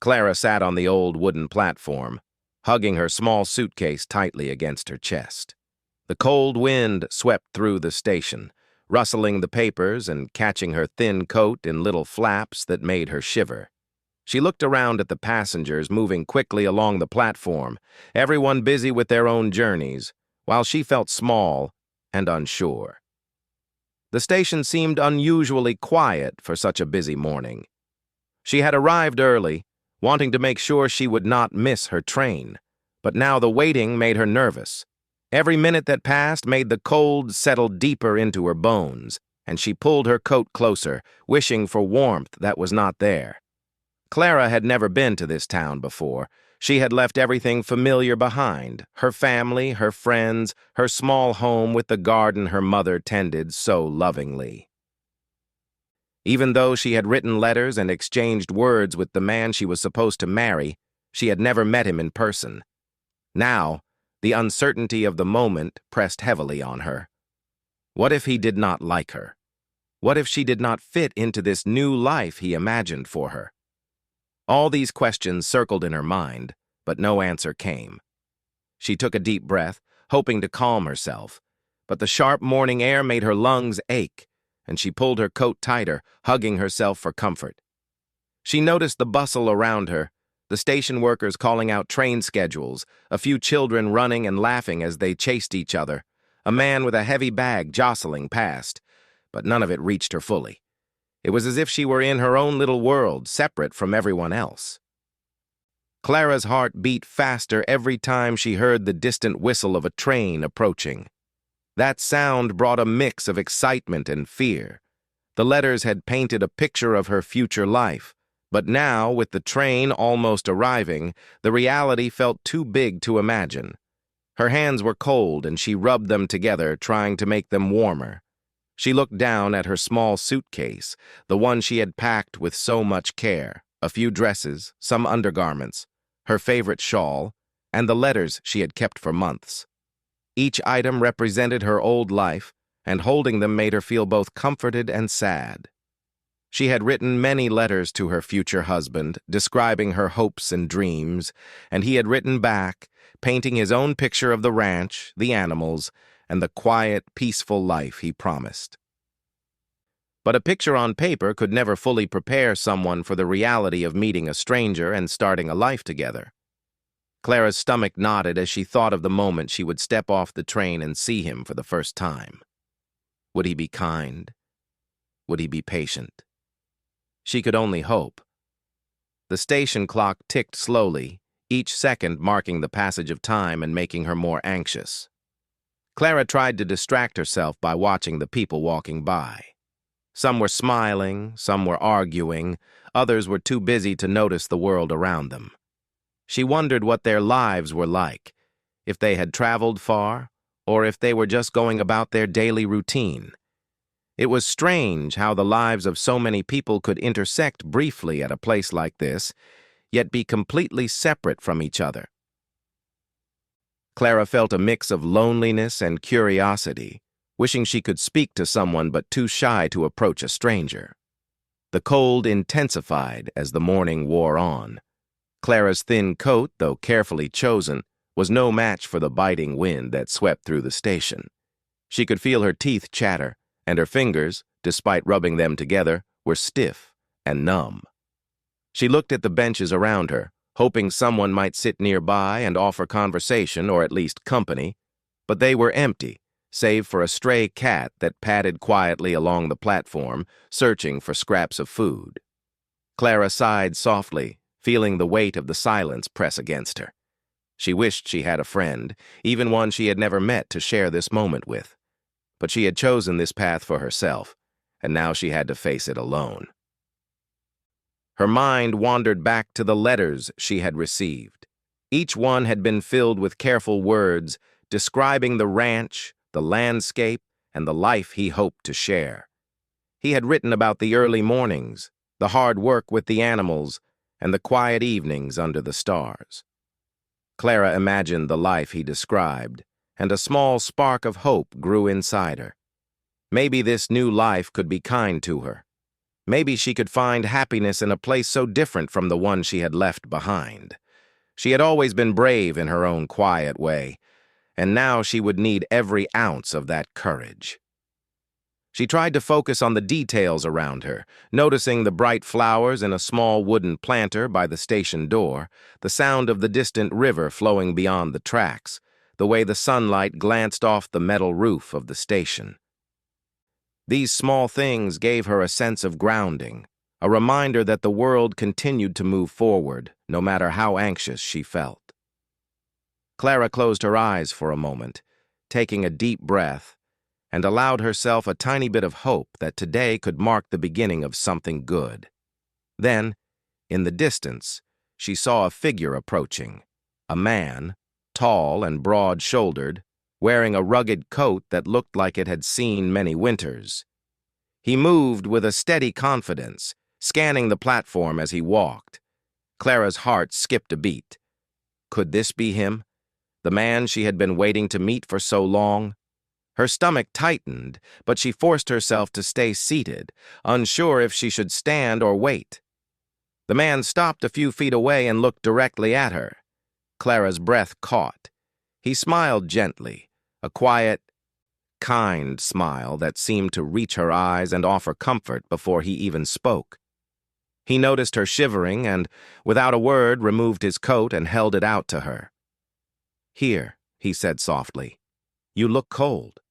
Clara sat on the old wooden platform, hugging her small suitcase tightly against her chest. The cold wind swept through the station, rustling the papers and catching her thin coat in little flaps that made her shiver. She looked around at the passengers moving quickly along the platform, everyone busy with their own journeys, while she felt small and unsure. The station seemed unusually quiet for such a busy morning. She had arrived early, wanting to make sure she would not miss her train, but now the waiting made her nervous. Every minute that passed made the cold settle deeper into her bones, and she pulled her coat closer, wishing for warmth that was not there. Clara had never been to this town before. She had left everything familiar behind, her family, her friends, her small home with the garden her mother tended so lovingly. Even though she had written letters and exchanged words with the man she was supposed to marry, she had never met him in person. Now, the uncertainty of the moment pressed heavily on her. What if he did not like her? What if she did not fit into this new life he imagined for her? All these questions circled in her mind, but no answer came. She took a deep breath, hoping to calm herself, but the sharp morning air made her lungs ache, and she pulled her coat tighter, hugging herself for comfort. She noticed the bustle around her, the station workers calling out train schedules, a few children running and laughing as they chased each other, a man with a heavy bag jostling past, but none of it reached her fully. It was as if she were in her own little world, separate from everyone else. Clara's heart beat faster every time she heard the distant whistle of a train approaching. That sound brought a mix of excitement and fear. The letters had painted a picture of her future life, but now, with the train almost arriving, the reality felt too big to imagine. Her hands were cold, and she rubbed them together, trying to make them warmer. She looked down at her small suitcase, the one she had packed with so much care, a few dresses, some undergarments, her favorite shawl, and the letters she had kept for months. Each item represented her old life, and holding them made her feel both comforted and sad. She had written many letters to her future husband, describing her hopes and dreams, and he had written back, painting his own picture of the ranch, the animals, and the quiet, peaceful life he promised. But a picture on paper could never fully prepare someone for the reality of meeting a stranger and starting a life together. Clara's stomach knotted as she thought of the moment she would step off the train and see him for the first time. Would he be kind? Would he be patient? She could only hope. The station clock ticked slowly, each second marking the passage of time and making her more anxious. Clara tried to distract herself by watching the people walking by. Some were smiling, some were arguing, others were too busy to notice the world around them. She wondered what their lives were like, if they had traveled far, or if they were just going about their daily routine. It was strange how the lives of so many people could intersect briefly at a place like this, yet be completely separate from each other. Clara felt a mix of loneliness and curiosity, wishing she could speak to someone but too shy to approach a stranger. The cold intensified as the morning wore on. Clara's thin coat, though carefully chosen, was no match for the biting wind that swept through the station. She could feel her teeth chatter, and her fingers, despite rubbing them together, were stiff and numb. She looked at the benches around her, hoping someone might sit nearby and offer conversation or at least company, but they were empty, save for a stray cat that padded quietly along the platform, searching for scraps of food. Clara sighed softly, feeling the weight of the silence press against her. She wished she had a friend, even one she had never met, to share this moment with. But she had chosen this path for herself, and now she had to face it alone. Her mind wandered back to the letters she had received. Each one had been filled with careful words describing the ranch, the landscape, and the life he hoped to share. He had written about the early mornings, the hard work with the animals, and the quiet evenings under the stars. Clara imagined the life he described, and a small spark of hope grew inside her. Maybe this new life could be kind to her. Maybe she could find happiness in a place so different from the one she had left behind. She had always been brave in her own quiet way, and now she would need every ounce of that courage. She tried to focus on the details around her, noticing the bright flowers in a small wooden planter by the station door, the sound of the distant river flowing beyond the tracks, the way the sunlight glanced off the metal roof of the station. These small things gave her a sense of grounding, a reminder that the world continued to move forward, no matter how anxious she felt. Clara closed her eyes for a moment, taking a deep breath, and allowed herself a tiny bit of hope that today could mark the beginning of something good. Then, in the distance, she saw a figure approaching, a man, tall and broad-shouldered, wearing a rugged coat that looked like it had seen many winters. He moved with a steady confidence, scanning the platform as he walked. Clara's heart skipped a beat. Could this be him? The man she had been waiting to meet for so long? Her stomach tightened, but she forced herself to stay seated, unsure if she should stand or wait. The man stopped a few feet away and looked directly at her. Clara's breath caught. He smiled gently, a quiet, kind smile that seemed to reach her eyes and offer comfort before he even spoke. He noticed her shivering and, without a word, removed his coat and held it out to her. "Here," he said softly. "You look cold."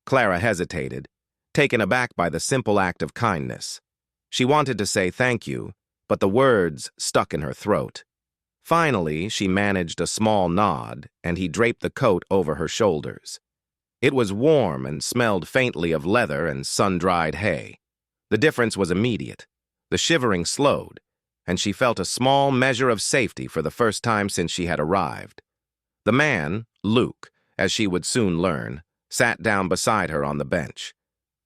Clara hesitated, taken aback by the simple act of kindness. She wanted to say thank you, but the words stuck in her throat. Finally, she managed a small nod, and he draped the coat over her shoulders. It was warm and smelled faintly of leather and sun-dried hay. The difference was immediate. The shivering slowed, and she felt a small measure of safety for the first time since she had arrived. The man, Luke, as she would soon learn, sat down beside her on the bench.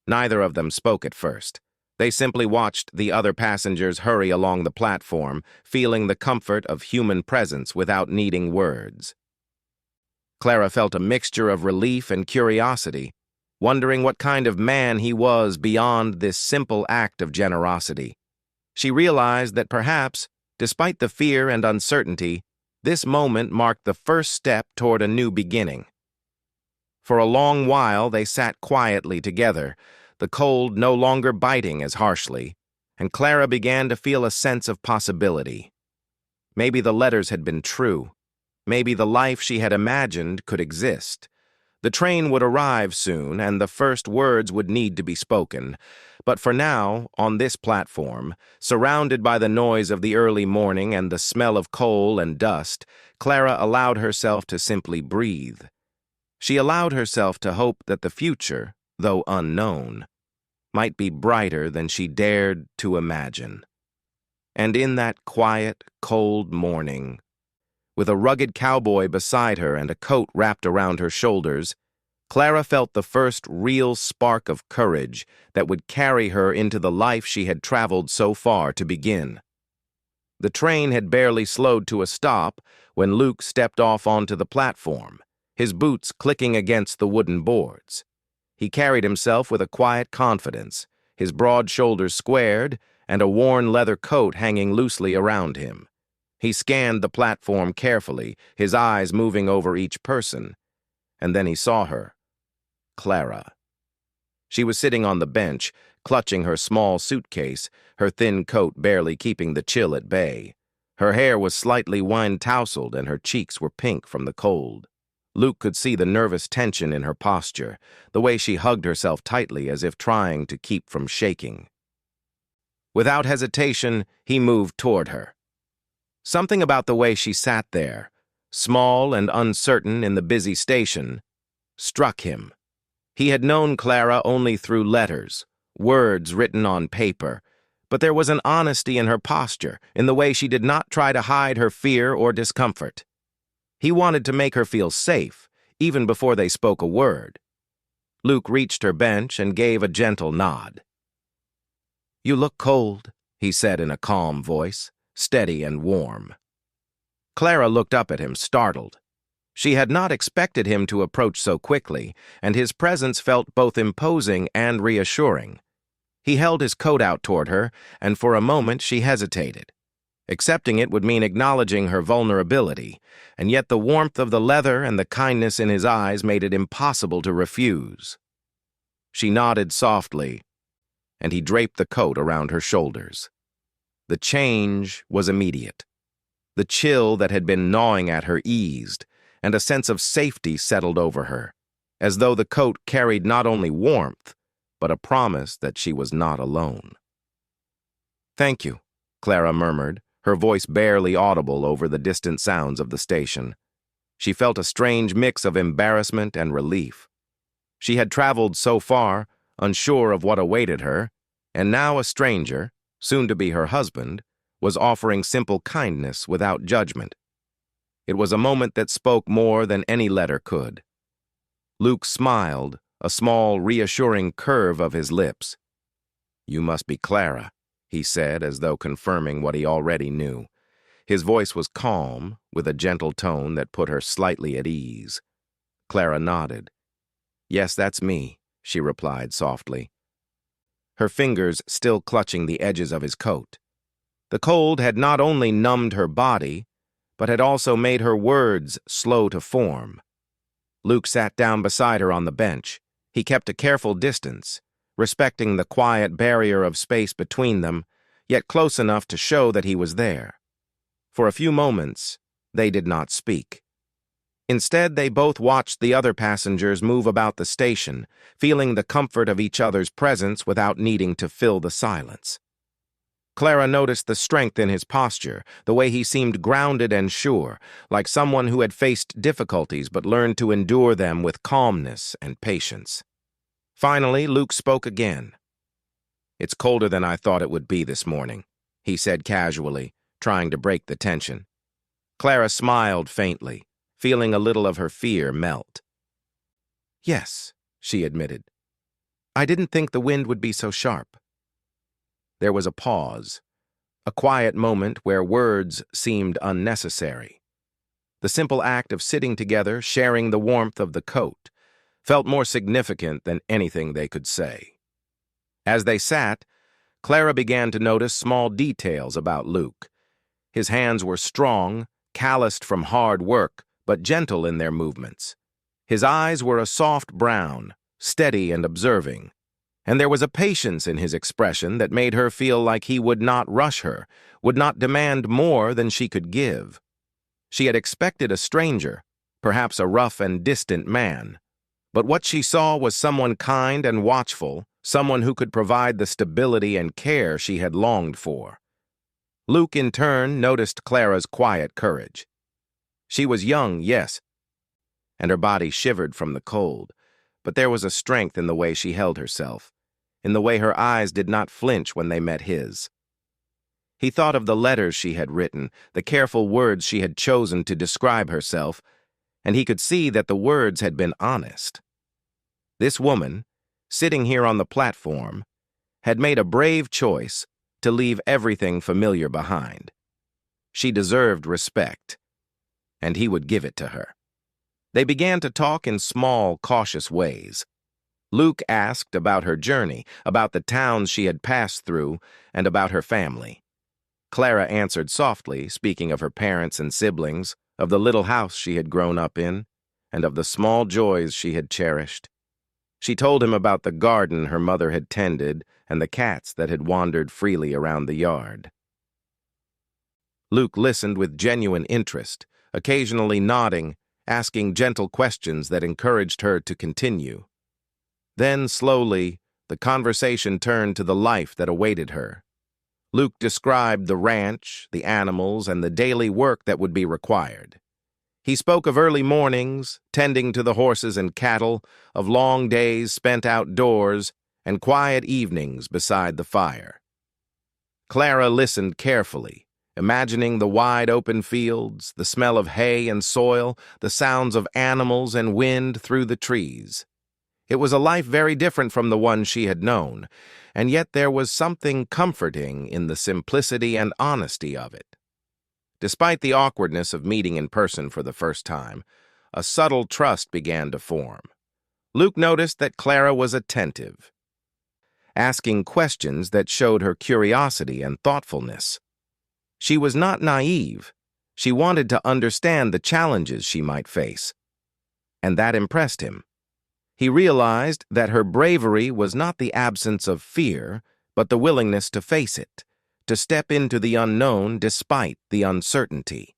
Neither of them spoke at first. They simply watched the other passengers hurry along the platform, feeling the comfort of human presence without needing words. Clara felt a mixture of relief and curiosity, wondering what kind of man he was beyond this simple act of generosity. She realized that perhaps, despite the fear and uncertainty, this moment marked the first step toward a new beginning. For a long while they sat quietly together, the cold no longer biting as harshly, and Clara began to feel a sense of possibility. Maybe the letters had been true. Maybe the life she had imagined could exist. The train would arrive soon, and the first words would need to be spoken. But for now, on this platform, surrounded by the noise of the early morning and the smell of coal and dust, Clara allowed herself to simply breathe. She allowed herself to hope that the future, though unknown, might be brighter than she dared to imagine. And in that quiet, cold morning, with a rugged cowboy beside her and a coat wrapped around her shoulders, Clara felt the first real spark of courage that would carry her into the life she had traveled so far to begin. The train had barely slowed to a stop when Luke stepped off onto the platform, his boots clicking against the wooden boards. He carried himself with a quiet confidence, his broad shoulders squared and a worn leather coat hanging loosely around him. He scanned the platform carefully, his eyes moving over each person, and then he saw her, Clara. She was sitting on the bench, clutching her small suitcase, her thin coat barely keeping the chill at bay. Her hair was slightly wind-tousled and her cheeks were pink from the cold. Luke could see the nervous tension in her posture, the way she hugged herself tightly as if trying to keep from shaking. Without hesitation, he moved toward her. Something about the way she sat there, small and uncertain in the busy station, struck him. He had known Clara only through letters, words written on paper, but there was an honesty in her posture, in the way she did not try to hide her fear or discomfort. He wanted to make her feel safe, even before they spoke a word. Luke reached her bench and gave a gentle nod. "You look cold," he said in a calm voice, steady and warm. Clara looked up at him, startled. She had not expected him to approach so quickly, and his presence felt both imposing and reassuring. He held his coat out toward her, and for a moment she hesitated. Accepting it would mean acknowledging her vulnerability, and yet the warmth of the leather and the kindness in his eyes made it impossible to refuse. She nodded softly, and he draped the coat around her shoulders. The change was immediate. The chill that had been gnawing at her eased, and a sense of safety settled over her, as though the coat carried not only warmth, but a promise that she was not alone. "Thank you," Clara murmured, her voice barely audible over the distant sounds of the station. She felt a strange mix of embarrassment and relief. She had traveled so far, unsure of what awaited her, and now a stranger, soon to be her husband, was offering simple kindness without judgment. It was a moment that spoke more than any letter could. Luke smiled, a small, reassuring curve of his lips. "You must be Clara," he said, as though confirming what he already knew. His voice was calm, with a gentle tone that put her slightly at ease. Clara nodded. "Yes, that's me," she replied softly, her fingers still clutching the edges of his coat. The cold had not only numbed her body, but had also made her words slow to form. Luke sat down beside her on the bench. He kept a careful distance, respecting the quiet barrier of space between them, yet close enough to show that he was there. For a few moments, they did not speak. Instead, they both watched the other passengers move about the station, feeling the comfort of each other's presence without needing to fill the silence. Clara noticed the strength in his posture, the way he seemed grounded and sure, like someone who had faced difficulties but learned to endure them with calmness and patience. Finally, Luke spoke again. "It's colder than I thought it would be this morning," he said casually, trying to break the tension. Clara smiled faintly, feeling a little of her fear melt. "Yes," she admitted. "I didn't think the wind would be so sharp." There was a pause, a quiet moment where words seemed unnecessary. The simple act of sitting together, sharing the warmth of the coat, felt more significant than anything they could say. As they sat, Clara began to notice small details about Luke. His hands were strong, calloused from hard work, but gentle in their movements. His eyes were a soft brown, steady and observing, and there was a patience in his expression that made her feel like he would not rush her, would not demand more than she could give. She had expected a stranger, perhaps a rough and distant man, but what she saw was someone kind and watchful, someone who could provide the stability and care she had longed for. Luke, in turn, noticed Clara's quiet courage. She was young, yes, and her body shivered from the cold, but there was a strength in the way she held herself, in the way her eyes did not flinch when they met his. He thought of the letters she had written, the careful words she had chosen to describe herself, and he could see that the words had been honest. This woman, sitting here on the platform, had made a brave choice to leave everything familiar behind. She deserved respect, and he would give it to her. They began to talk in small, cautious ways. Luke asked about her journey, about the towns she had passed through, and about her family. Clara answered softly, speaking of her parents and siblings, of the little house she had grown up in, and of the small joys she had cherished. She told him about the garden her mother had tended and the cats that had wandered freely around the yard. Luke listened with genuine interest, occasionally nodding, asking gentle questions that encouraged her to continue. Then, slowly, the conversation turned to the life that awaited her. Luke described the ranch, the animals, and the daily work that would be required. He spoke of early mornings, tending to the horses and cattle, of long days spent outdoors, and quiet evenings beside the fire. Clara listened carefully, imagining the wide open fields, the smell of hay and soil, the sounds of animals and wind through the trees. It was a life very different from the one she had known, and yet there was something comforting in the simplicity and honesty of it. Despite the awkwardness of meeting in person for the first time, a subtle trust began to form. Luke noticed that Clara was attentive. asking questions that showed her curiosity and thoughtfulness. She was not naive. She wanted to understand the challenges she might face, and that impressed him. He realized that her bravery was not the absence of fear, but the willingness to face it, to step into the unknown despite the uncertainty.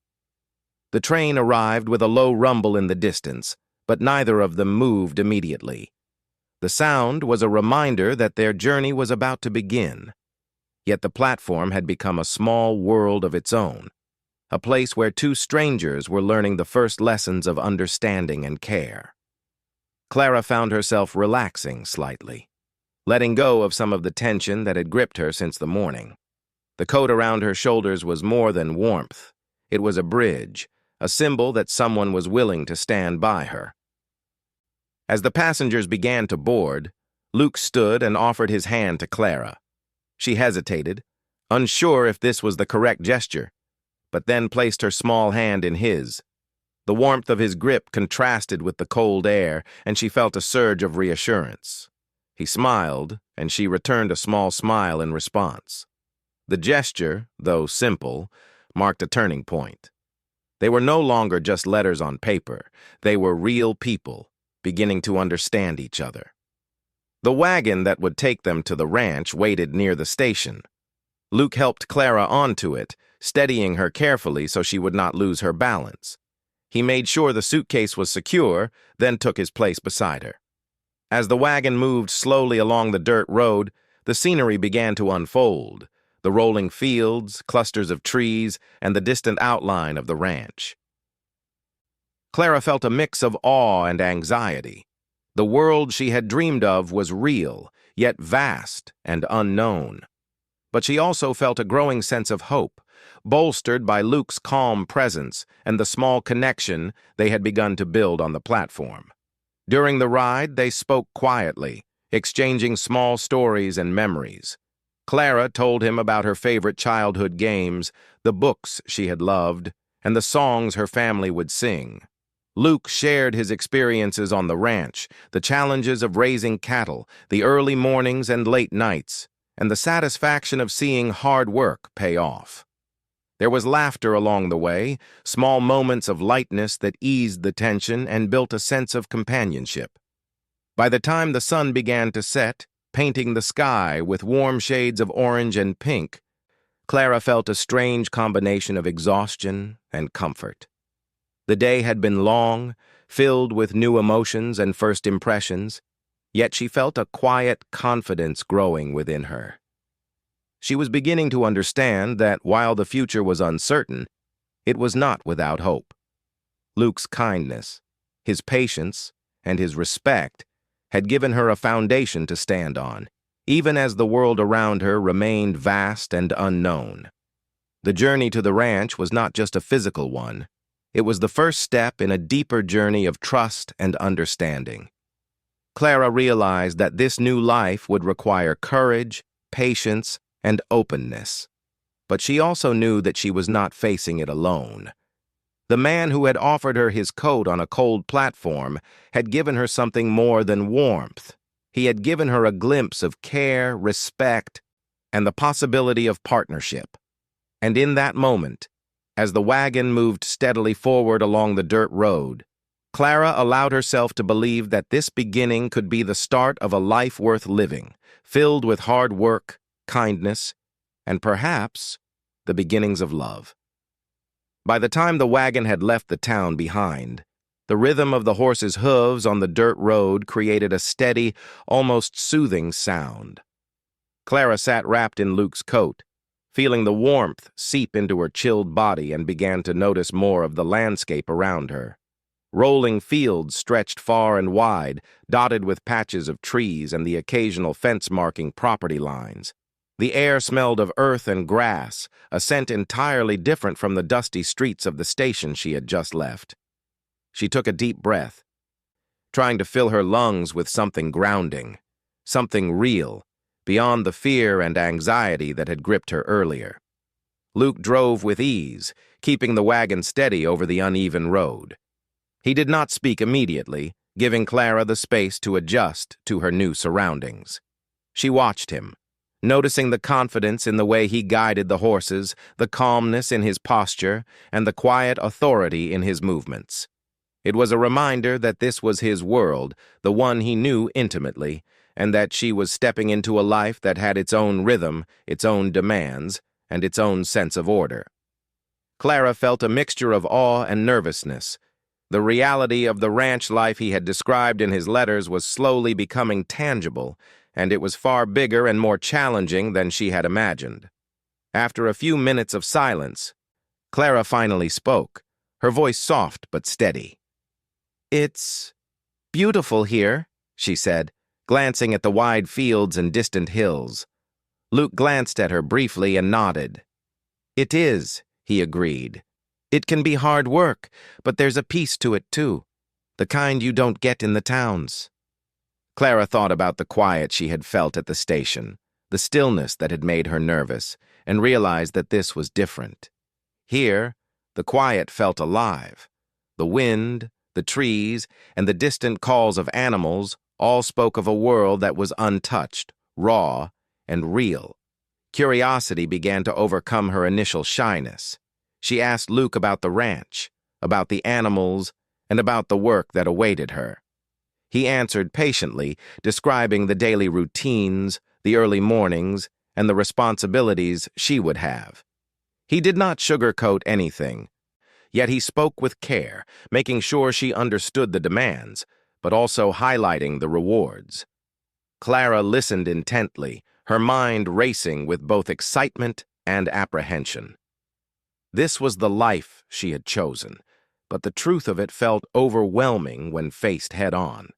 The train arrived with a low rumble in the distance, but neither of them moved immediately. The sound was a reminder that their journey was about to begin. Yet the platform had become a small world of its own, a place where two strangers were learning the first lessons of understanding and care. Clara found herself relaxing slightly, letting go of some of the tension that had gripped her since the morning. The coat around her shoulders was more than warmth. It was a bridge, a symbol that someone was willing to stand by her. As the passengers began to board, Luke stood and offered his hand to Clara. She hesitated, unsure if this was the correct gesture, but then placed her small hand in his. The warmth of his grip contrasted with the cold air, and she felt a surge of reassurance. He smiled, and she returned a small smile in response. The gesture, though simple, marked a turning point. They were no longer just letters on paper. They were real people, beginning to understand each other. The wagon that would take them to the ranch waited near the station. Luke helped Clara onto it, steadying her carefully so she would not lose her balance. He made sure the suitcase was secure, then took his place beside her. As the wagon moved slowly along the dirt road, the scenery began to unfold, the rolling fields, clusters of trees, and the distant outline of the ranch. Clara felt a mix of awe and anxiety. The world she had dreamed of was real, yet vast and unknown. But she also felt a growing sense of hope, bolstered by Luke's calm presence and the small connection they had begun to build on the platform. During the ride, they spoke quietly, exchanging small stories and memories. Clara told him about her favorite childhood games, the books she had loved, and the songs her family would sing. Luke shared his experiences on the ranch, the challenges of raising cattle, the early mornings and late nights, and the satisfaction of seeing hard work pay off. There was laughter along the way, small moments of lightness that eased the tension and built a sense of companionship. By the time the sun began to set, painting the sky with warm shades of orange and pink, Clara felt a strange combination of exhaustion and comfort. The day had been long, filled with new emotions and first impressions, yet she felt a quiet confidence growing within her. She was beginning to understand that while the future was uncertain, it was not without hope. Luke's kindness, his patience, and his respect had given her a foundation to stand on, even as the world around her remained vast and unknown. The journey to the ranch was not just a physical one. It was the first step in a deeper journey of trust and understanding. Clara realized that this new life would require courage, patience, and openness. But she also knew that she was not facing it alone. The man who had offered her his coat on a cold platform had given her something more than warmth. He had given her a glimpse of care, respect, and the possibility of partnership. And in that moment, as the wagon moved steadily forward along the dirt road, Clara allowed herself to believe that this beginning could be the start of a life worth living, filled with hard work, kindness, and perhaps the beginnings of love. By the time the wagon had left the town behind, the rhythm of the horse's hooves on the dirt road created a steady, almost soothing sound. Clara sat wrapped in Luke's coat, feeling the warmth seep into her chilled body, and began to notice more of the landscape around her. Rolling fields stretched far and wide, dotted with patches of trees and the occasional fence marking property lines. The air smelled of earth and grass, a scent entirely different from the dusty streets of the station she had just left. She took a deep breath, trying to fill her lungs with something grounding, something real, beyond the fear and anxiety that had gripped her earlier. Luke drove with ease, keeping the wagon steady over the uneven road. He did not speak immediately, giving Clara the space to adjust to her new surroundings. She watched him, noticing the confidence in the way he guided the horses, the calmness in his posture, and the quiet authority in his movements. It was a reminder that this was his world, the one he knew intimately, and that she was stepping into a life that had its own rhythm, its own demands, and its own sense of order. Clara felt a mixture of awe and nervousness. The reality of the ranch life he had described in his letters was slowly becoming tangible, and it was far bigger and more challenging than she had imagined. After a few minutes of silence, Clara finally spoke, her voice soft but steady. "It's beautiful here," she said, glancing at the wide fields and distant hills. Luke glanced at her briefly and nodded. "It is," he agreed. "It can be hard work, but there's a peace to it too, the kind you don't get in the towns." Clara thought about the quiet she had felt at the station, the stillness that had made her nervous, and realized that this was different. Here, the quiet felt alive. The wind, the trees, and the distant calls of animals all spoke of a world that was untouched, raw, and real. Curiosity began to overcome her initial shyness. She asked Luke about the ranch, about the animals, and about the work that awaited her. He answered patiently, describing the daily routines, the early mornings, and the responsibilities she would have. He did not sugarcoat anything, yet he spoke with care, making sure she understood the demands, but also highlighting the rewards. Clara listened intently, her mind racing with both excitement and apprehension. This was the life she had chosen, but the truth of it felt overwhelming when faced head-on.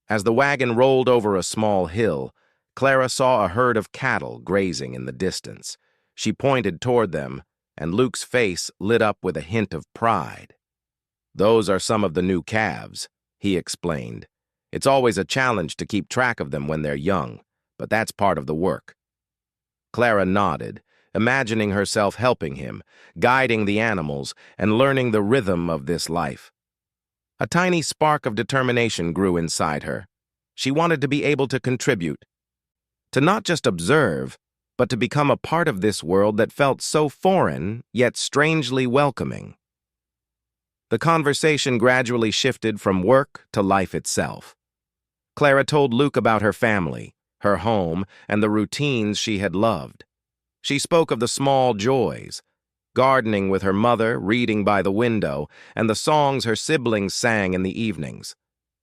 As the wagon rolled over a small hill, Clara saw a herd of cattle grazing in the distance. She pointed toward them, and Luke's face lit up with a hint of pride. "Those are some of the new calves," he explained. "It's always a challenge to keep track of them when they're young, but that's part of the work." Clara nodded, imagining herself helping him, guiding the animals, and learning the rhythm of this life. A tiny spark of determination grew inside her. She wanted to be able to contribute, to not just observe, but to become a part of this world that felt so foreign, yet strangely welcoming. The conversation gradually shifted from work to life itself. Clara told Luke about her family, her home, and the routines she had loved. She spoke of the small joys, gardening with her mother, reading by the window, and the songs her siblings sang in the evenings.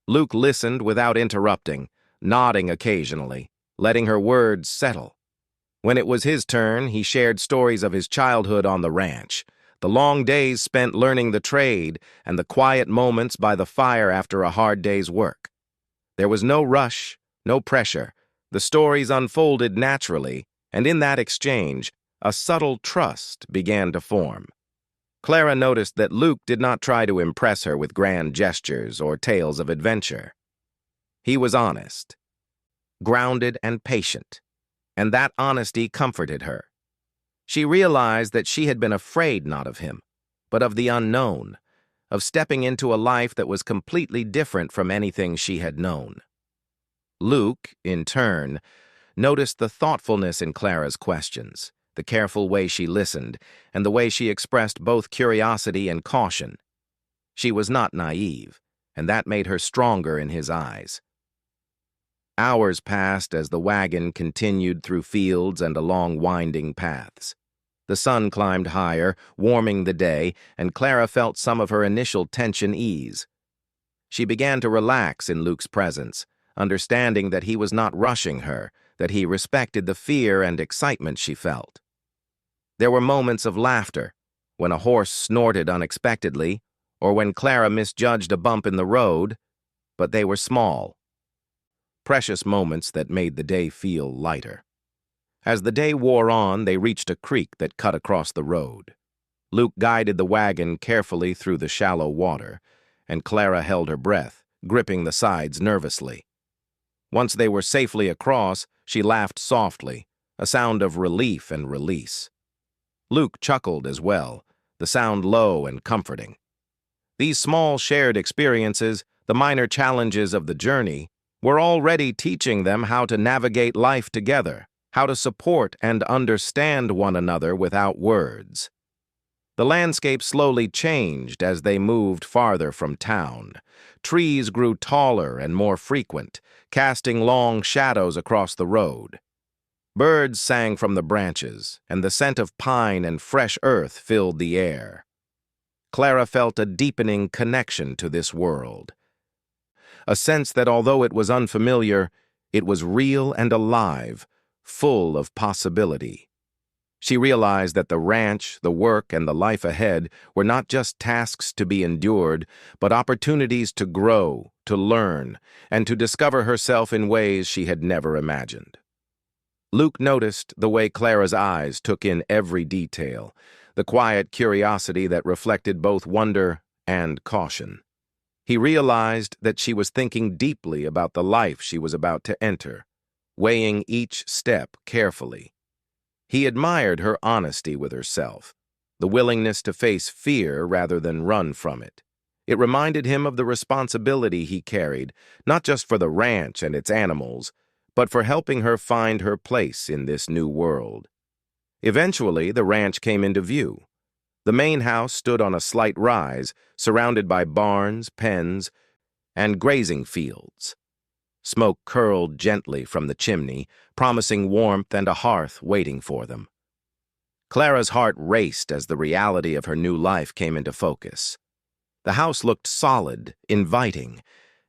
Luke listened without interrupting, nodding occasionally, letting her words settle. When it was his turn, he shared stories of his childhood on the ranch, the long days spent learning the trade, and the quiet moments by the fire after a hard day's work. There was no rush, no pressure. The stories unfolded naturally, and in that exchange, a subtle trust began to form. Clara noticed that Luke did not try to impress her with grand gestures or tales of adventure. He was honest, grounded, and patient, and that honesty comforted her. She realized that she had been afraid not of him, but of the unknown, of stepping into a life that was completely different from anything she had known. Luke, in turn, noticed the thoughtfulness in Clara's questions, the careful way she listened, and the way she expressed both curiosity and caution. She was not naive, and that made her stronger in his eyes. Hours passed as the wagon continued through fields and along winding paths. The sun climbed higher, warming the day, and Clara felt some of her initial tension ease. She began to relax in Luke's presence, understanding that he was not rushing her, that he respected the fear and excitement she felt. There were moments of laughter, when a horse snorted unexpectedly, or when Clara misjudged a bump in the road, but they were small, precious moments that made the day feel lighter. As the day wore on, they reached a creek that cut across the road. Luke guided the wagon carefully through the shallow water, and Clara held her breath, gripping the sides nervously. Once they were safely across, she laughed softly, a sound of relief and release. Luke chuckled as well, the sound low and comforting. These small shared experiences, the minor challenges of the journey, were already teaching them how to navigate life together, how to support and understand one another without words. The landscape slowly changed as they moved farther from town. Trees grew taller and more frequent, casting long shadows across the road. Birds sang from the branches, and the scent of pine and fresh earth filled the air. Clara felt a deepening connection to this world, a sense that although it was unfamiliar, it was real and alive, full of possibility. She realized that the ranch, the work, and the life ahead were not just tasks to be endured, but opportunities to grow, to learn, and to discover herself in ways she had never imagined. Luke noticed the way Clara's eyes took in every detail, the quiet curiosity that reflected both wonder and caution. He realized that she was thinking deeply about the life she was about to enter, weighing each step carefully. He admired her honesty with herself, the willingness to face fear rather than run from it. It reminded him of the responsibility he carried, not just for the ranch and its animals, but for helping her find her place in this new world. Eventually, the ranch came into view. The main house stood on a slight rise, surrounded by barns, pens, and grazing fields. Smoke curled gently from the chimney, promising warmth and a hearth waiting for them. Clara's heart raced as the reality of her new life came into focus. The house looked solid, inviting,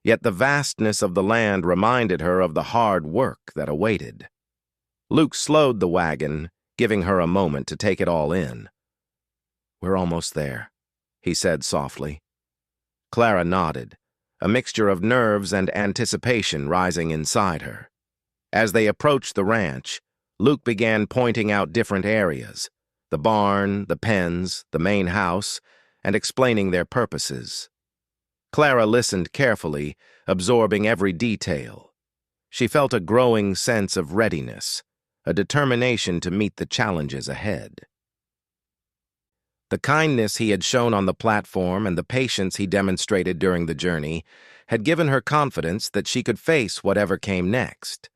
yet the vastness of the land reminded her of the hard work that awaited. Luke slowed the wagon, giving her a moment to take it all in. "We're almost there," he said softly. Clara nodded, a mixture of nerves and anticipation rising inside her. As they approached the ranch, Luke began pointing out different areas, the barn, the pens, the main house, and explaining their purposes. Clara listened carefully, absorbing every detail. She felt a growing sense of readiness, a determination to meet the challenges ahead. The kindness he had shown on the platform and the patience he demonstrated during the journey had given her confidence that she could face whatever came next.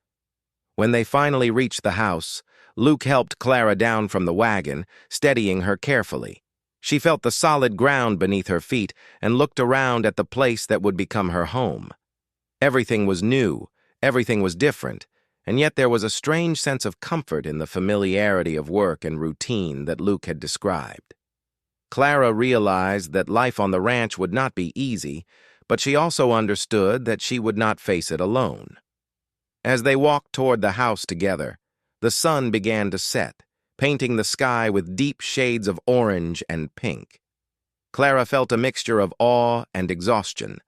When they finally reached the house, Luke helped Clara down from the wagon, steadying her carefully. She felt the solid ground beneath her feet and looked around at the place that would become her home. Everything was new, everything was different, and yet there was a strange sense of comfort in the familiarity of work and routine that Luke had described. Clara realized that life on the ranch would not be easy, but she also understood that she would not face it alone. As they walked toward the house together, the sun began to set, painting the sky with deep shades of orange and pink. Clara felt a mixture of awe and exhaustion.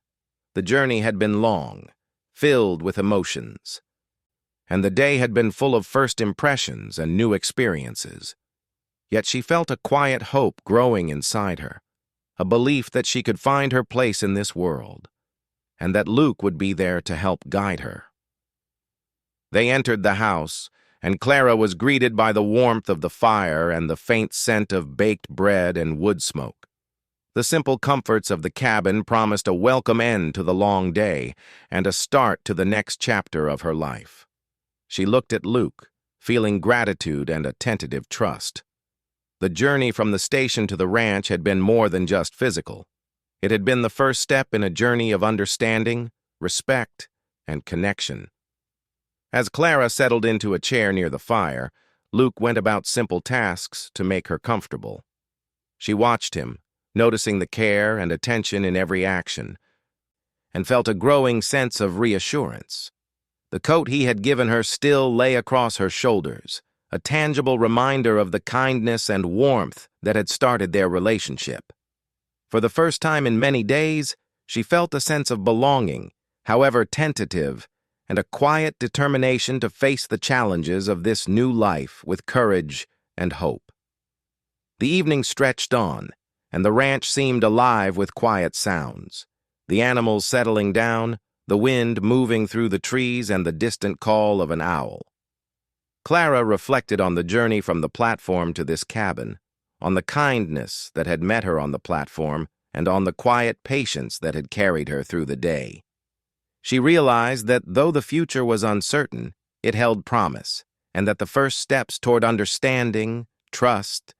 The journey had been long, filled with emotions, and the day had been full of first impressions and new experiences. Yet she felt a quiet hope growing inside her, a belief that she could find her place in this world, and that Luke would be there to help guide her. They entered the house, and Clara was greeted by the warmth of the fire and the faint scent of baked bread and wood smoke. The simple comforts of the cabin promised a welcome end to the long day and a start to the next chapter of her life. She looked at Luke, feeling gratitude and a tentative trust. The journey from the station to the ranch had been more than just physical. It had been the first step in a journey of understanding, respect, and connection. As Clara settled into a chair near the fire, Luke went about simple tasks to make her comfortable. She watched him, noticing the care and attention in every action, and felt a growing sense of reassurance. The coat he had given her still lay across her shoulders, a tangible reminder of the kindness and warmth that had started their relationship. For the first time in many days, she felt a sense of belonging, however tentative, and a quiet determination to face the challenges of this new life with courage and hope. The evening stretched on, and the ranch seemed alive with quiet sounds. The animals settling down, the wind moving through the trees, and the distant call of an owl. Clara reflected on the journey from the platform to this cabin, on the kindness that had met her on the platform, and on the quiet patience that had carried her through the day. She realized that though the future was uncertain, it held promise, and that the first steps toward understanding, trust,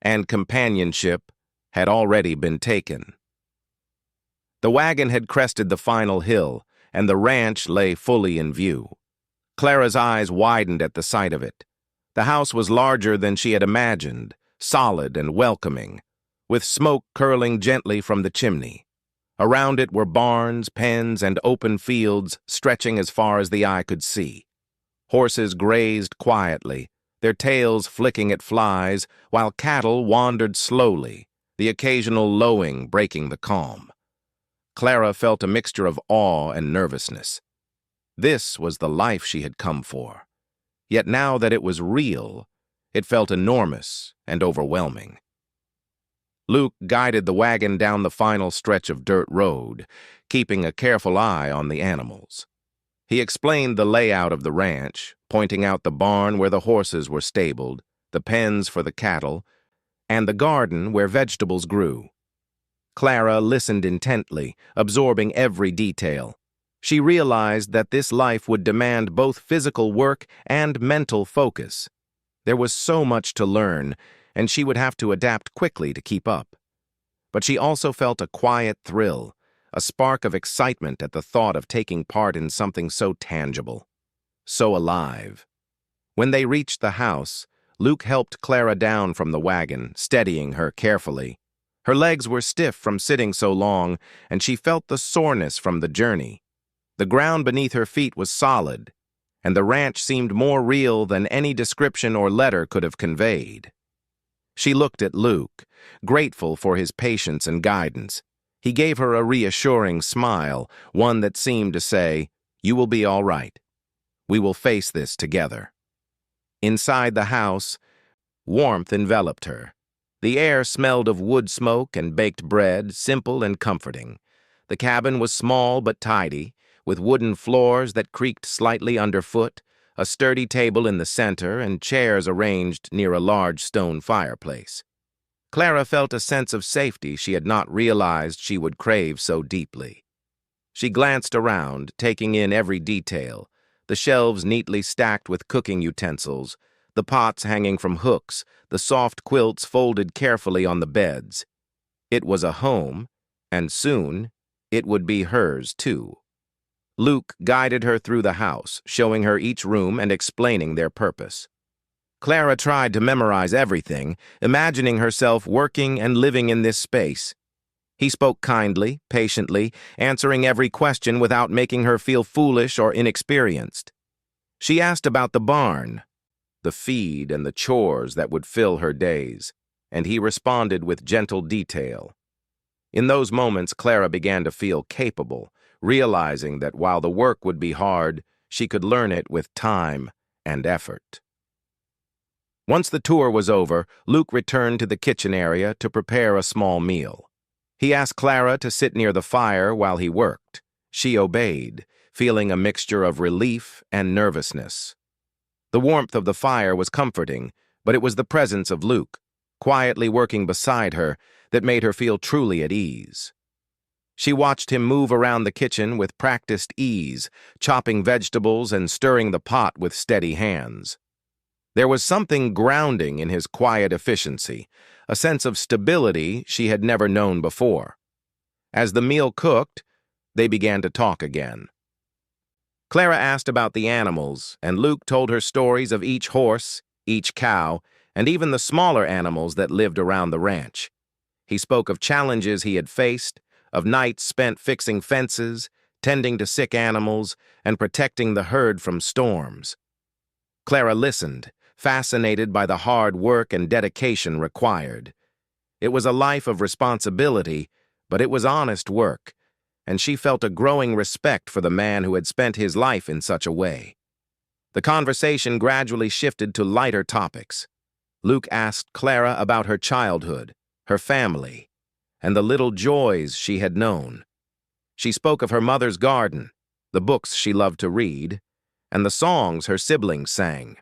and companionship had already been taken. The wagon had crested the final hill, and the ranch lay fully in view. Clara's eyes widened at the sight of it. The house was larger than she had imagined, solid and welcoming, with smoke curling gently from the chimney. Around it were barns, pens, and open fields stretching as far as the eye could see. Horses grazed quietly, their tails flicking at flies, while cattle wandered slowly, the occasional lowing breaking the calm. Clara felt a mixture of awe and nervousness. This was the life she had come for. Yet now that it was real, it felt enormous and overwhelming. Luke guided the wagon down the final stretch of dirt road, keeping a careful eye on the animals. He explained the layout of the ranch, pointing out the barn where the horses were stabled, the pens for the cattle, and the garden where vegetables grew. Clara listened intently, absorbing every detail. She realized that this life would demand both physical work and mental focus. There was so much to learn, and she would have to adapt quickly to keep up. But she also felt a quiet thrill, a spark of excitement at the thought of taking part in something so tangible, so alive. When they reached the house, Luke helped Clara down from the wagon, steadying her carefully. Her legs were stiff from sitting so long, and she felt the soreness from the journey. The ground beneath her feet was solid, and the ranch seemed more real than any description or letter could have conveyed. She looked at Luke, grateful for his patience and guidance. He gave her a reassuring smile, one that seemed to say, "You will be all right. We will face this together." Inside the house, warmth enveloped her. The air smelled of wood smoke and baked bread, simple and comforting. The cabin was small but tidy, with wooden floors that creaked slightly underfoot, a sturdy table in the center, and chairs arranged near a large stone fireplace. Clara felt a sense of safety she had not realized she would crave so deeply. She glanced around, taking in every detail, the shelves neatly stacked with cooking utensils, the pots hanging from hooks, the soft quilts folded carefully on the beds. It was a home, and soon it would be hers too. Luke guided her through the house, showing her each room and explaining their purpose. Clara tried to memorize everything, imagining herself working and living in this space. He spoke kindly, patiently, answering every question without making her feel foolish or inexperienced. She asked about the barn, the feed and the chores that would fill her days, and he responded with gentle detail. In those moments, Clara began to feel capable, realizing that while the work would be hard, she could learn it with time and effort. Once the tour was over, Luke returned to the kitchen area to prepare a small meal. He asked Clara to sit near the fire while he worked. She obeyed, feeling a mixture of relief and nervousness. The warmth of the fire was comforting, but it was the presence of Luke, quietly working beside her, that made her feel truly at ease. She watched him move around the kitchen with practiced ease, chopping vegetables and stirring the pot with steady hands. There was something grounding in his quiet efficiency, a sense of stability she had never known before. As the meal cooked, they began to talk again. Clara asked about the animals, and Luke told her stories of each horse, each cow, and even the smaller animals that lived around the ranch. He spoke of challenges he had faced, of nights spent fixing fences, tending to sick animals, and protecting the herd from storms. Clara listened, fascinated by the hard work and dedication required. It was a life of responsibility, but it was honest work, and she felt a growing respect for the man who had spent his life in such a way. The conversation gradually shifted to lighter topics. Luke asked Clara about her childhood, her family, and the little joys she had known. She spoke of her mother's garden, the books she loved to read, and the songs her siblings sang.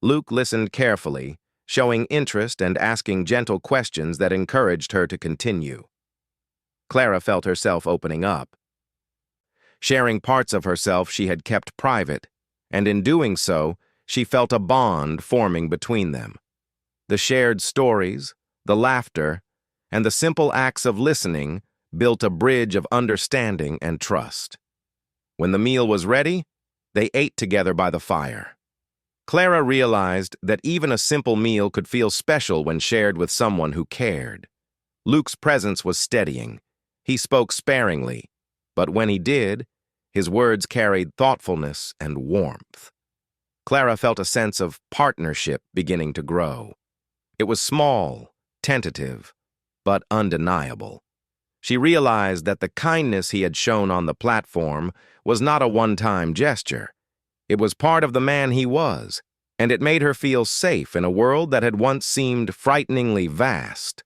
Luke listened carefully, showing interest and asking gentle questions that encouraged her to continue. Clara felt herself opening up. sharing parts of herself she had kept private, and in doing so, she felt a bond forming between them. The shared stories, the laughter, and the simple acts of listening built a bridge of understanding and trust. When the meal was ready, they ate together by the fire. Clara realized that even a simple meal could feel special when shared with someone who cared. Luke's presence was steadying. He spoke sparingly, but when he did, his words carried thoughtfulness and warmth. Clara felt a sense of partnership beginning to grow. It was small, tentative, but undeniable. She realized that the kindness he had shown on the platform was not a one-time gesture. It was part of the man he was, and it made her feel safe in a world that had once seemed frighteningly vast.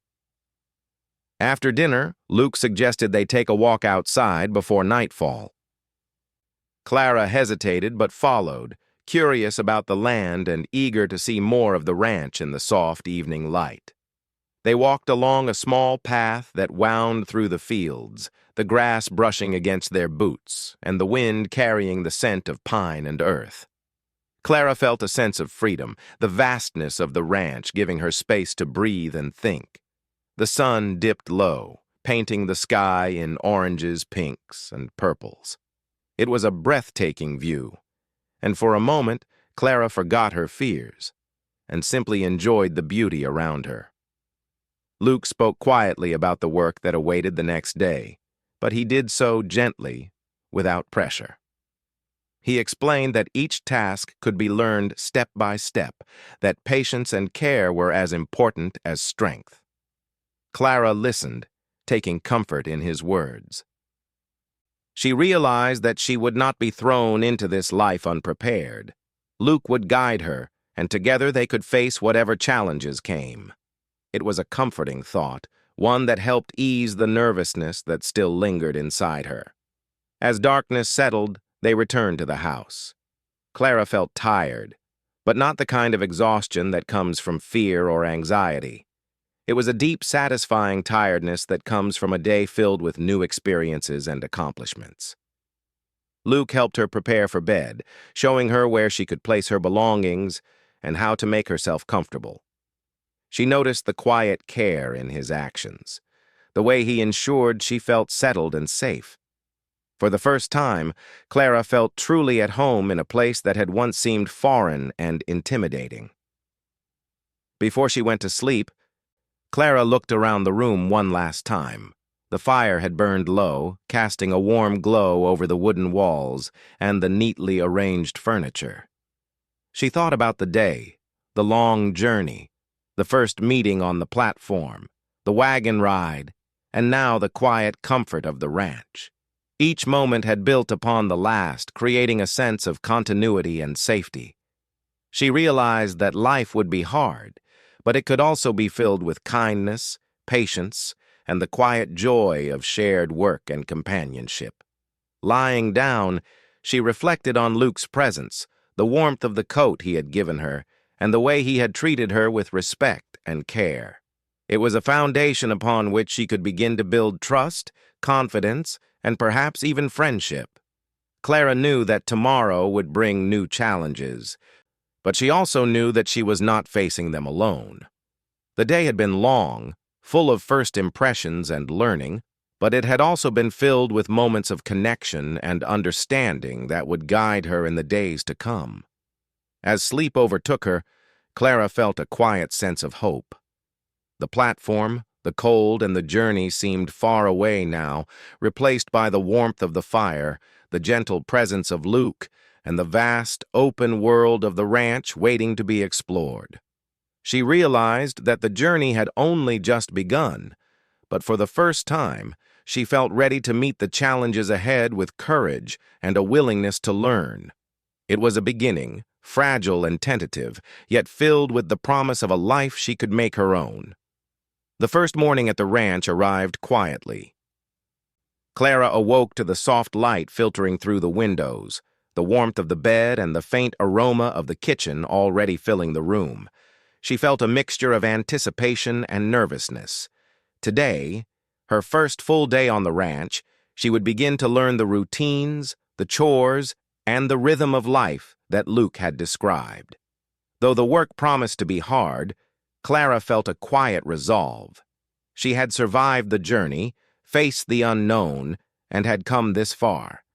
After dinner, Luke suggested they take a walk outside before nightfall. Clara hesitated but followed, curious about the land and eager to see more of the ranch in the soft evening light. They walked along a small path that wound through the fields, the grass brushing against their boots and the wind carrying the scent of pine and earth. Clara felt a sense of freedom, the vastness of the ranch giving her space to breathe and think. The sun dipped low, painting the sky in oranges, pinks, and purples. It was a breathtaking view, and for a moment, Clara forgot her fears and simply enjoyed the beauty around her. Luke spoke quietly about the work that awaited the next day, but he did so gently, without pressure. He explained that each task could be learned step by step, that patience and care were as important as strength. Clara listened, taking comfort in his words. She realized that she would not be thrown into this life unprepared. Luke would guide her, and together they could face whatever challenges came. It was a comforting thought, one that helped ease the nervousness that still lingered inside her. As darkness settled, they returned to the house. Clara felt tired, but not the kind of exhaustion that comes from fear or anxiety. It was a deep, satisfying tiredness that comes from a day filled with new experiences and accomplishments. Luke helped her prepare for bed, showing her where she could place her belongings and how to make herself comfortable. She noticed the quiet care in his actions, the way he ensured she felt settled and safe. For the first time, Clara felt truly at home in a place that had once seemed foreign and intimidating. Before she went to sleep, Clara looked around the room one last time. The fire had burned low, casting a warm glow over the wooden walls and the neatly arranged furniture. She thought about the day, the long journey, the first meeting on the platform, the wagon ride, and now the quiet comfort of the ranch. Each moment had built upon the last, creating a sense of continuity and safety. She realized that life would be hard, but it could also be filled with kindness, patience, and the quiet joy of shared work and companionship. Lying down, she reflected on Luke's presence, the warmth of the coat he had given her, and the way he had treated her with respect and care. It was a foundation upon which she could begin to build trust, confidence, and perhaps even friendship. Clara knew that tomorrow would bring new challenges, but she also knew that she was not facing them alone. The day had been long, full of first impressions and learning, but it had also been filled with moments of connection and understanding that would guide her in the days to come. As sleep overtook her, Clara felt a quiet sense of hope. The platform, the cold, and the journey seemed far away now, replaced by the warmth of the fire, the gentle presence of Luke, and the vast, open world of the ranch waiting to be explored. She realized that the journey had only just begun, but for the first time, she felt ready to meet the challenges ahead with courage and a willingness to learn. It was a beginning, fragile and tentative, yet filled with the promise of a life she could make her own. The first morning at the ranch arrived quietly. Clara awoke to the soft light filtering through the windows, the warmth of the bed and the faint aroma of the kitchen already filling the room. She felt a mixture of anticipation and nervousness. Today, her first full day on the ranch, She would begin to learn the routines, the chores, and the rhythm of life that Luke had described. Though the work promised to be hard, Clara felt a quiet resolve. She had survived the journey, faced the unknown, and had come this far.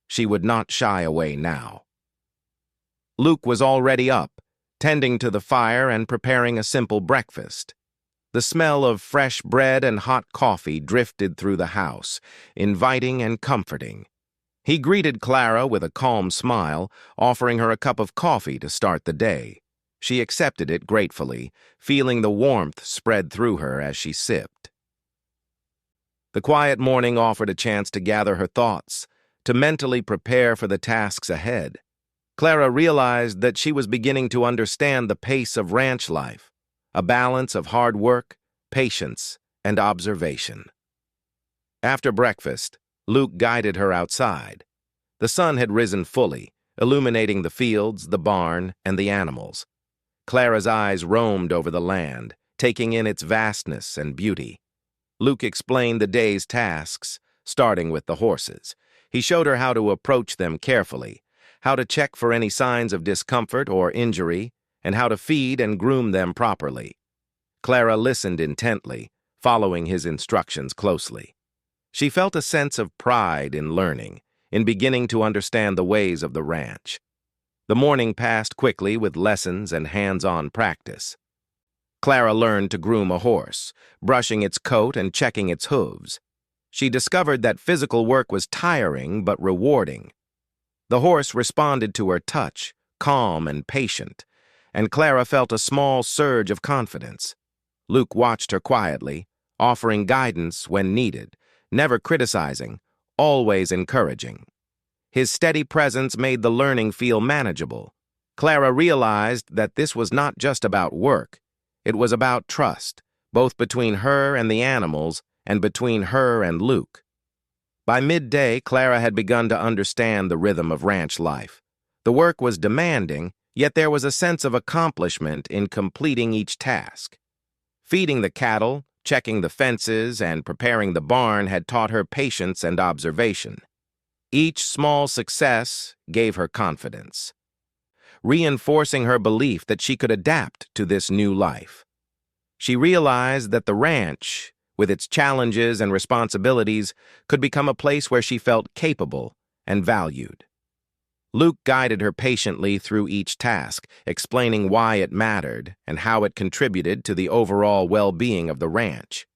She would not shy away now. Luke was already up, tending to the fire and preparing a simple breakfast. The smell of fresh bread and hot coffee drifted through the house, inviting and comforting. He greeted Clara with a calm smile, offering her a cup of coffee to start the day. She accepted it gratefully, feeling the warmth spread through her as she sipped. The quiet morning offered a chance to gather her thoughts, to mentally prepare for the tasks ahead. Clara realized that she was beginning to understand the pace of ranch life, a balance of hard work, patience, and observation. After breakfast, Luke guided her outside. The sun had risen fully, illuminating the fields, the barn, and the animals. Clara's eyes roamed over the land, taking in its vastness and beauty. Luke explained the day's tasks, starting with the horses. He showed her how to approach them carefully, how to check for any signs of discomfort or injury, and how to feed and groom them properly. Clara listened intently, following his instructions closely. She felt a sense of pride in learning, in beginning to understand the ways of the ranch. The morning passed quickly with lessons and hands-on practice. Clara learned to groom a horse, brushing its coat and checking its hooves. She discovered that physical work was tiring but rewarding. The horse responded to her touch, calm and patient, and Clara felt a small surge of confidence. Luke watched her quietly, offering guidance when needed, never criticizing, always encouraging. His steady presence made the learning feel manageable. Clara realized that this was not just about work. It was about trust, both between her and the animals and between her and Luke. By midday, Clara had begun to understand the rhythm of ranch life. The work was demanding, yet there was a sense of accomplishment in completing each task. Feeding the cattle, checking the fences, and preparing the barn had taught her patience and observation. Each small success gave her confidence, reinforcing her belief that she could adapt to this new life. She realized that the ranch, with its challenges and responsibilities, could become a place where she felt capable and valued. Luke guided her patiently through each task, explaining why it mattered and how it contributed to the overall well-being of the ranch.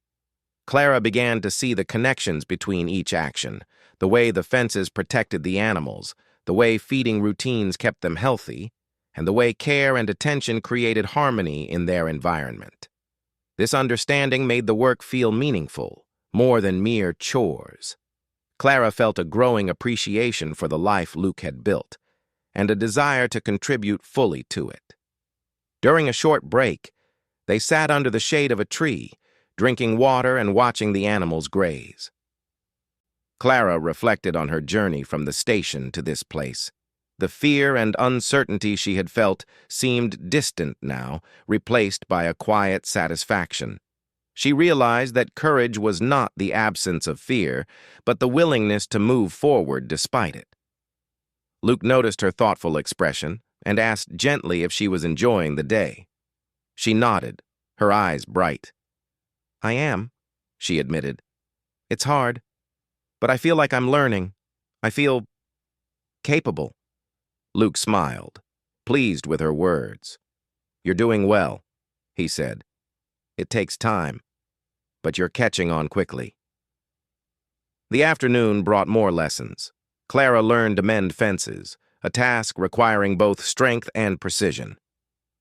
Clara began to see the connections between each action, the way the fences protected the animals, the way feeding routines kept them healthy, and the way care and attention created harmony in their environment. This understanding made the work feel meaningful, more than mere chores. Clara felt a growing appreciation for the life Luke had built, and a desire to contribute fully to it. During a short break, they sat under the shade of a tree, drinking water and watching the animals graze. Clara reflected on her journey from the station to this place. The fear and uncertainty she had felt seemed distant now, replaced by a quiet satisfaction. She realized that courage was not the absence of fear, but the willingness to move forward despite it. Luke noticed her thoughtful expression and asked gently if she was enjoying the day. She nodded, her eyes bright. "I am," she admitted. "It's hard, but I feel like I'm learning. I feel capable." Luke smiled, pleased with her words. "You're doing well," he said. "It takes time, but you're catching on quickly." The afternoon brought more lessons. Clara learned to mend fences, a task requiring both strength and precision.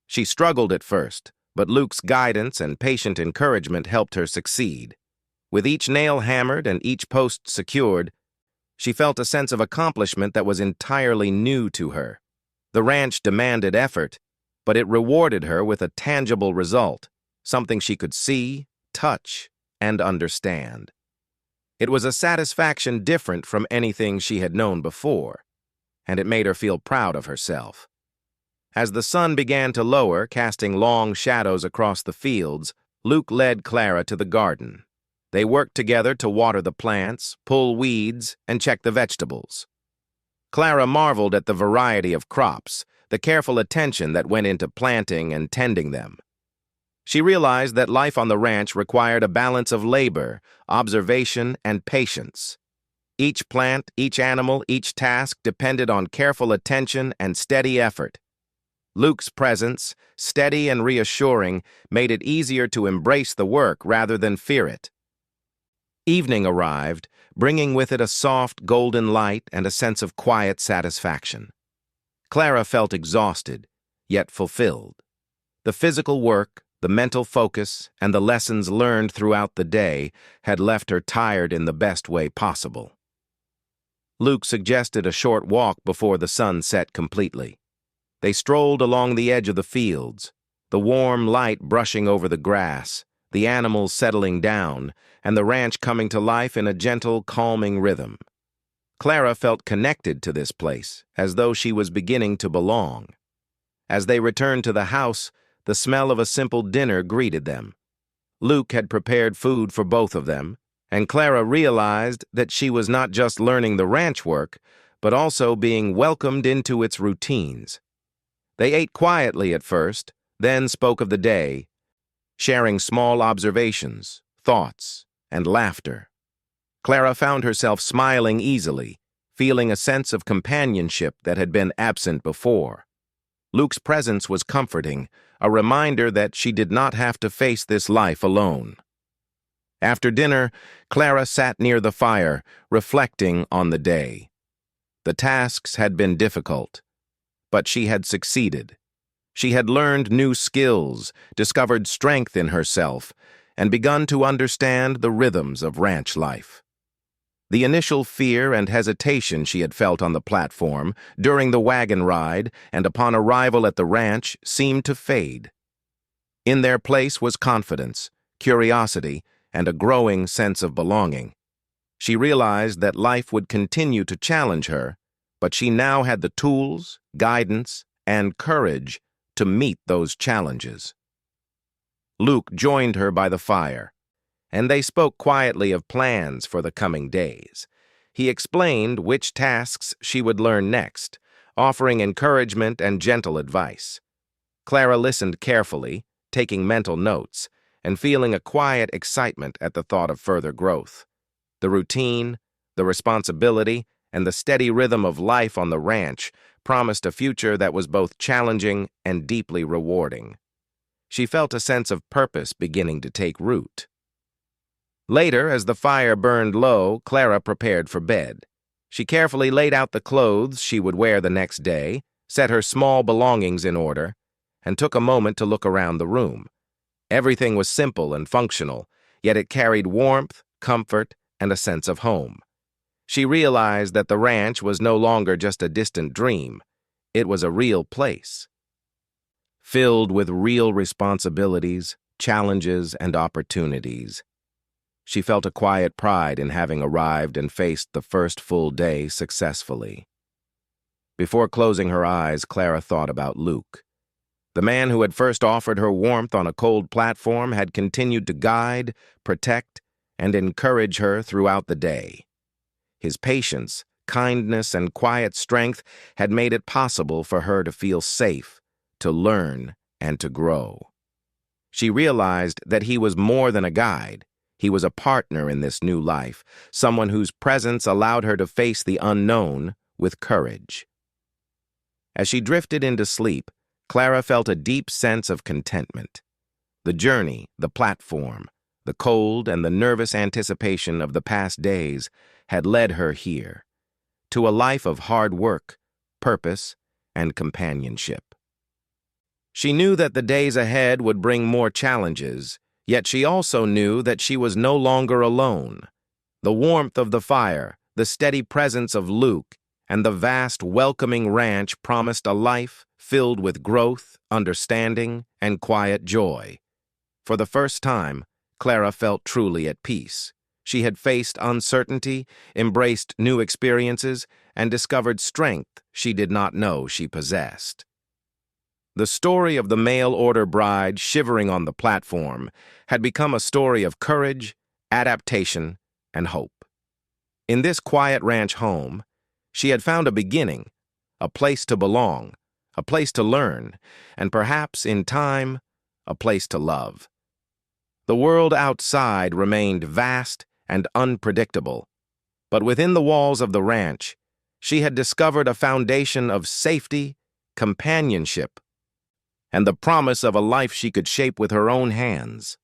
She struggled at first, but Luke's guidance and patient encouragement helped her succeed. With each nail hammered and each post secured, she felt a sense of accomplishment that was entirely new to her. The ranch demanded effort, but it rewarded her with a tangible result, something she could see, touch, and understand. It was a satisfaction different from anything she had known before, and it made her feel proud of herself. As the sun began to lower, casting long shadows across the fields, Luke led Clara to the garden. They worked together to water the plants, pull weeds, and check the vegetables. Clara marveled at the variety of crops, the careful attention that went into planting and tending them. She realized that life on the ranch required a balance of labor, observation, and patience. Each plant, each animal, each task depended on careful attention and steady effort. Luke's presence, steady and reassuring, made it easier to embrace the work rather than fear it. Evening arrived, bringing with it a soft, golden light and a sense of quiet satisfaction. Clara felt exhausted, yet fulfilled. The physical work, the mental focus, and the lessons learned throughout the day had left her tired in the best way possible. Luke suggested a short walk before the sun set completely. They strolled along the edge of the fields, the warm light brushing over the grass, the animals settling down, and the ranch coming to life in a gentle, calming rhythm. Clara felt connected to this place, as though she was beginning to belong. As they returned to the house, the smell of a simple dinner greeted them. Luke had prepared food for both of them, and Clara realized that she was not just learning the ranch work, but also being welcomed into its routines. They ate quietly at first, then spoke of the day, sharing small observations, thoughts, and laughter. Clara found herself smiling easily, feeling a sense of companionship that had been absent before. Luke's presence was comforting, a reminder that she did not have to face this life alone. After dinner, Clara sat near the fire, reflecting on the day. The tasks had been difficult, but she had succeeded. She had learned new skills, discovered strength in herself, and begun to understand the rhythms of ranch life. The initial fear and hesitation she had felt on the platform, during the wagon ride, and upon arrival at the ranch seemed to fade. In their place was confidence, curiosity, and a growing sense of belonging. She realized that life would continue to challenge her, but she now had the tools, guidance, and courage to meet those challenges. Luke joined her by the fire, and they spoke quietly of plans for the coming days. He explained which tasks she would learn next, offering encouragement and gentle advice. Clara listened carefully, taking mental notes, and feeling a quiet excitement at the thought of further growth. The routine, the responsibility, and the steady rhythm of life on the ranch promised a future that was both challenging and deeply rewarding. She felt a sense of purpose beginning to take root. Later, as the fire burned low, Clara prepared for bed. She carefully laid out the clothes she would wear the next day, set her small belongings in order, and took a moment to look around the room. Everything was simple and functional, yet it carried warmth, comfort, and a sense of home. She realized that the ranch was no longer just a distant dream. It was a real place, filled with real responsibilities, challenges, and opportunities. She felt a quiet pride in having arrived and faced the first full day successfully. Before closing her eyes, Clara thought about Luke. The man who had first offered her warmth on a cold platform had continued to guide, protect, and encourage her throughout the day. His patience, kindness, and quiet strength had made it possible for her to feel safe, to learn, and to grow. She realized that he was more than a guide. He was a partner in this new life, someone whose presence allowed her to face the unknown with courage. As she drifted into sleep, Clara felt a deep sense of contentment. The journey, the platform, the cold and the nervous anticipation of the past days had led her here, to a life of hard work, purpose, and companionship. She knew that the days ahead would bring more challenges, yet she also knew that she was no longer alone. The warmth of the fire, the steady presence of Luke, and the vast, welcoming ranch promised a life filled with growth, understanding, and quiet joy. For the first time, Clara felt truly at peace. She had faced uncertainty, embraced new experiences, and discovered strength she did not know she possessed. The story of the mail-order bride shivering on the platform had become a story of courage, adaptation, and hope. In this quiet ranch home, she had found a beginning, a place to belong, a place to learn, and perhaps, in time, a place to love. The world outside remained vast and unpredictable, but within the walls of the ranch, she had discovered a foundation of safety, companionship, and the promise of a life she could shape with her own hands.